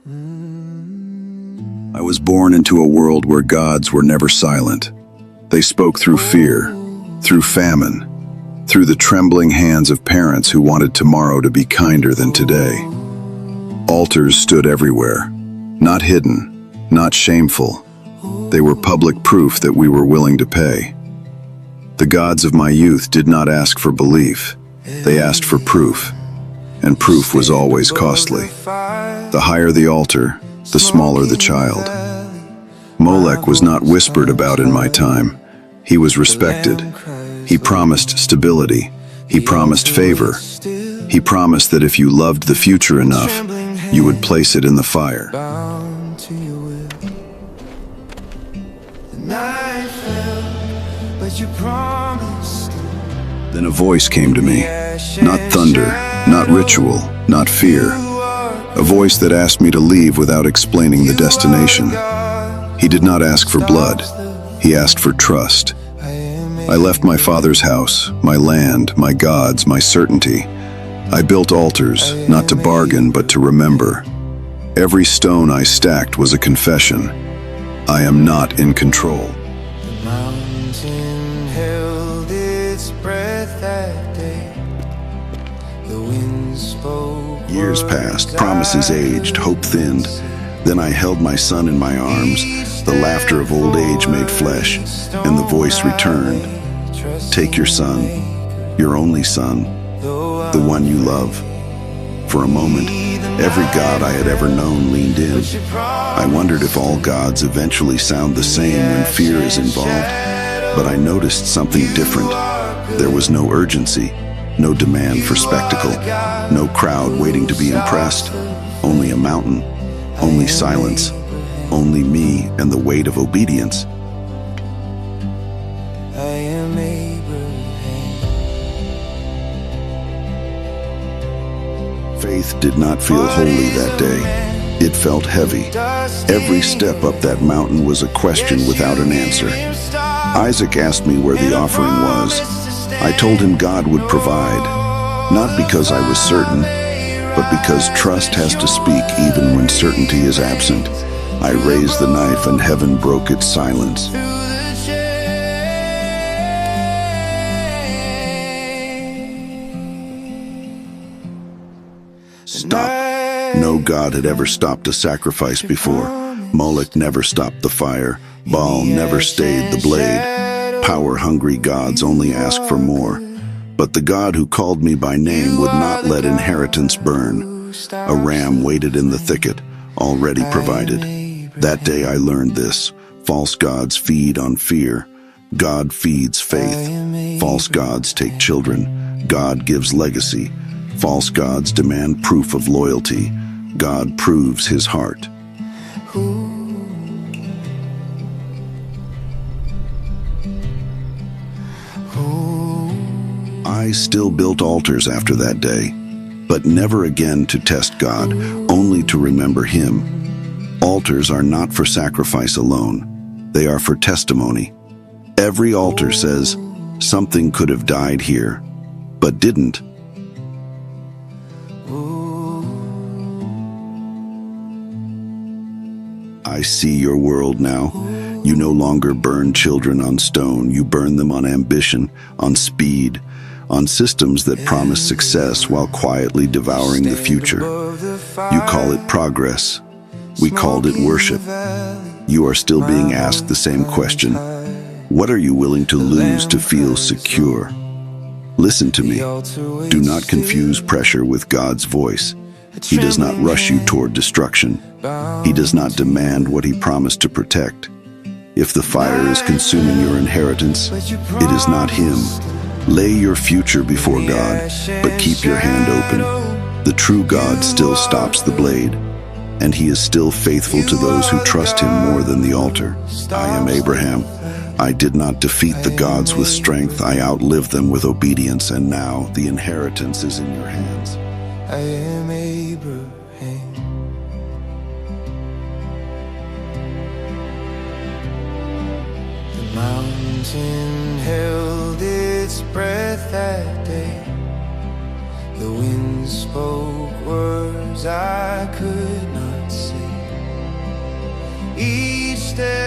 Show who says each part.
Speaker 1: I was born into a world where gods were never silent. They spoke through fear, through famine, through the trembling hands of parents who wanted tomorrow to be kinder than today. Altars stood everywhere, not hidden, not shameful. They were public proof that we were willing to pay. The gods of my youth did not ask for belief. They asked for proof, and proof was always costly. The higher the altar, the smaller the child. Molech was not whispered about in my time. He was respected. He promised stability. He promised favor. He promised that if you loved the future enough, you would place it in the fire. Then a voice came to me, not thunder, not ritual, not fear. A voice that asked me to leave without explaining the destination. He did not ask for blood. He asked for trust. I left my father's house, my land, my gods, my certainty. I built altars, not to bargain, but to remember. Every stone I stacked was a confession. I am not in control.
Speaker 2: The mountain held its breath that day. The wind spoke.
Speaker 1: Years passed, promises aged, hope thinned. Then I held my son in my arms. The laughter of old age made flesh, and the voice returned. Take your son, your only son, the one you love. For a moment, every god I had ever known leaned in. I wondered if all gods eventually sound the same when fear is involved, but I noticed something different. There was no urgency, no demand for spectacle, no crowd waiting to be impressed, only a mountain, only silence, only me and the weight of obedience.
Speaker 2: I am Abraham.
Speaker 1: Faith did not feel holy that day. It felt heavy. Every step up that mountain was a question without an answer. Isaac asked me where the offering was. I told him God would provide, not because I was certain, but because trust has to speak even when certainty is absent. I raised the knife and heaven broke its silence. Stop. No god had ever stopped a sacrifice before. Molech never stopped the fire. Baal never stayed the blade. Power-hungry gods only ask for more. But the God who called me by name would not let inheritance burn. A ram waited in the thicket, already provided. That day I learned this. False gods feed on fear. God feeds faith. False gods take children. God gives legacy. False gods demand proof of loyalty. God proves his heart. I still built altars after that day, but never again to test God, only to remember him. Altars are not for sacrifice alone. They are for testimony. Every altar says, something could have died here, but didn't. I see your world now. You no longer burn children on stone. You burn them on ambition, on speed, on systems that promise success while quietly devouring the future. You call it progress. We called it worship. You are still being asked the same question. What are you willing to lose to feel secure? Listen to me. Do not confuse pressure with God's voice. He does not rush you toward destruction. He does not demand what he promised to protect. If the fire is consuming your inheritance, it is not him. Lay your future before God, but keep your hand open. The true God still stops the blade, and he is still faithful to those who trust him more than the altar. I am Abraham. I did not defeat the gods with strength. I outlived them with obedience, and now the inheritance is in your hands.
Speaker 2: I am Abraham. The mountain held its breath that day. The wind spoke words I could not say. step